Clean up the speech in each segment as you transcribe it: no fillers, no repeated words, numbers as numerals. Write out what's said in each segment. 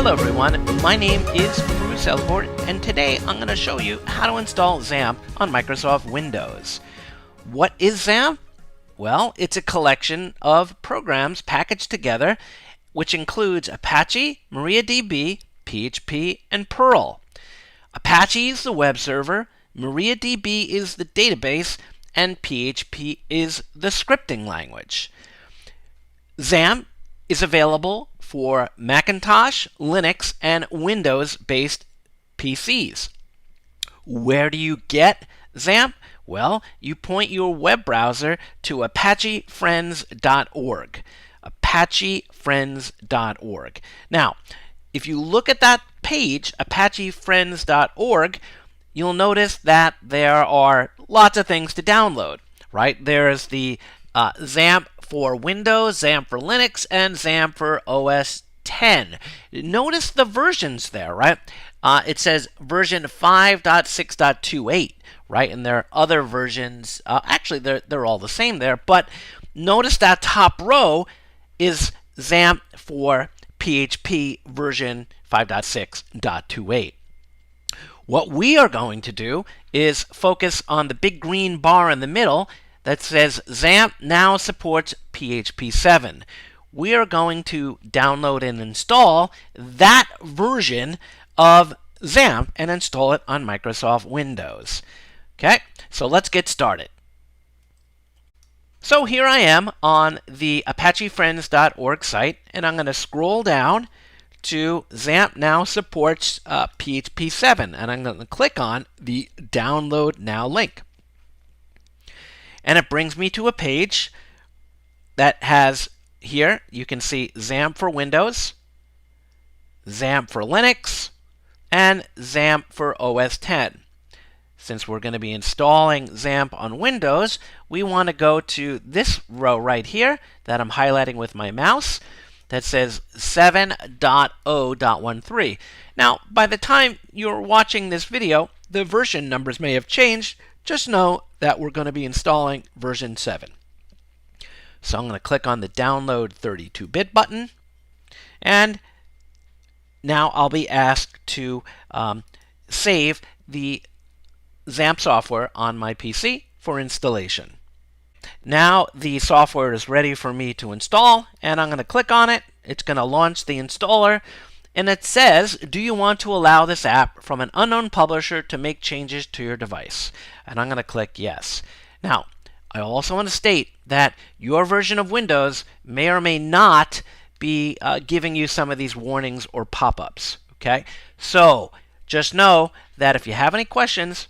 Hello everyone, my name is Bruce Elbort, and today I'm going to show you how to install Xampp on Microsoft Windows. What is Xampp? Well, it's a collection of programs packaged together, which includes Apache, MariaDB, PHP, and Perl. Apache is the web server, MariaDB is the database, and PHP is the scripting language. Xampp is available for Macintosh, Linux, and Windows-based PCs. Where do you get Xampp? Well, you point your web browser to ApacheFriends.org. ApacheFriends.org. Now, if you look at that page, ApacheFriends.org, you'll notice that there are lots of things to download, right? There's the Xampp for Windows, Xampp for Linux, and Xampp for OS X. Notice the versions there, right? It says version 5.6.28, right? And there are other versions. Actually, they're all the same there. But notice that top row is Xampp for PHP version 5.6.28. What we are going to do is focus on the big green bar in the middle that says Xampp now supports PHP 7. We are going to download and install that version of Xampp and install it on Microsoft Windows. Okay, so let's get started. So here I am on the ApacheFriends.org site, and I'm going to scroll down to Xampp now supports PHP 7, and I'm going to click on the Download Now link. And it brings me to a page that has here, you can see Xampp for Windows, Xampp for Linux, and Xampp for OS X. Since we're going to be installing Xampp on Windows, we want to go to this row right here that I'm highlighting with my mouse that says 7.0.13. Now, by the time you're watching this video, the version numbers may have changed. Just know that we're going to be installing version 7. So I'm going to click on the Download 32-bit button, and now I'll be asked to save the Xampp software on my PC for installation. Now the software is ready for me to install, and I'm going to click on it. It's going to launch the installer. And it says, do you want to allow this app from an unknown publisher to make changes to your device? And I'm going to click yes. Now, I also want to state that your version of Windows may or may not be giving you some of these warnings or pop-ups. Okay? So, just know that if you have any questions,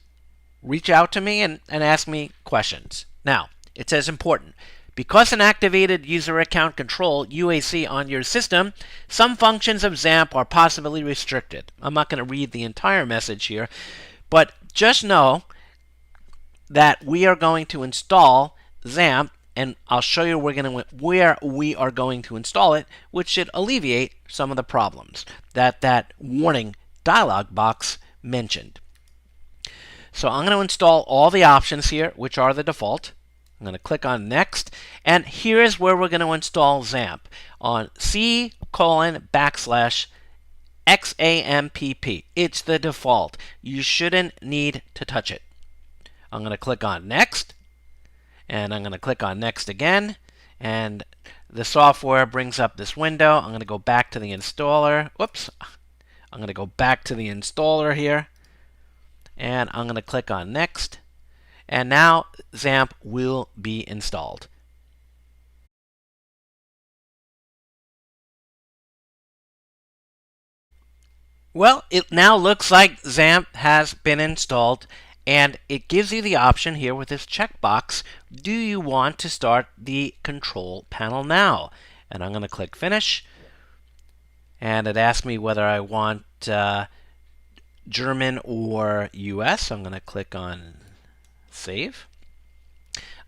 reach out to me and ask me questions. Now, it says important. Because an activated user account control UAC on your system, some functions of Xampp are possibly restricted. I'm not going to read the entire message here, but just know that we are going to install Xampp, and I'll show you where we are going to install it, which should alleviate some of the problems that warning dialog box mentioned. So I'm going to install all the options here, which are the default. I'm going to click on Next, and here is where we're going to install Xampp on C:\xampp. It's the default. You shouldn't need to touch it. I'm going to click on Next, and I'm going to click on Next again, and the software brings up this window. I'm going to go back to the installer. Whoops. I'm going to go back to the installer here, and I'm going to click on Next. And now Xampp will be installed. Well, it now looks like Xampp has been installed, and it gives you the option here with this checkbox. Do you want to start the control panel now? And I'm going to click Finish. And it asks me whether I want German or US. I'm going to click on Save.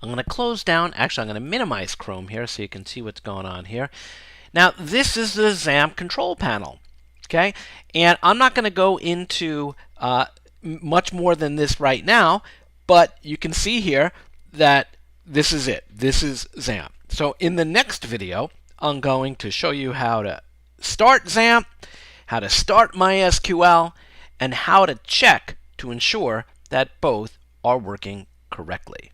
I'm going to close down. Actually, I'm going to minimize Chrome here so you can see what's going on here. Now, this is the Xampp control panel. Okay, and I'm not going to go into much more than this right now, but you can see here that this is it. This is Xampp. So in the next video, I'm going to show you how to start Xampp, how to start MySQL, and how to check to ensure that both are working correctly.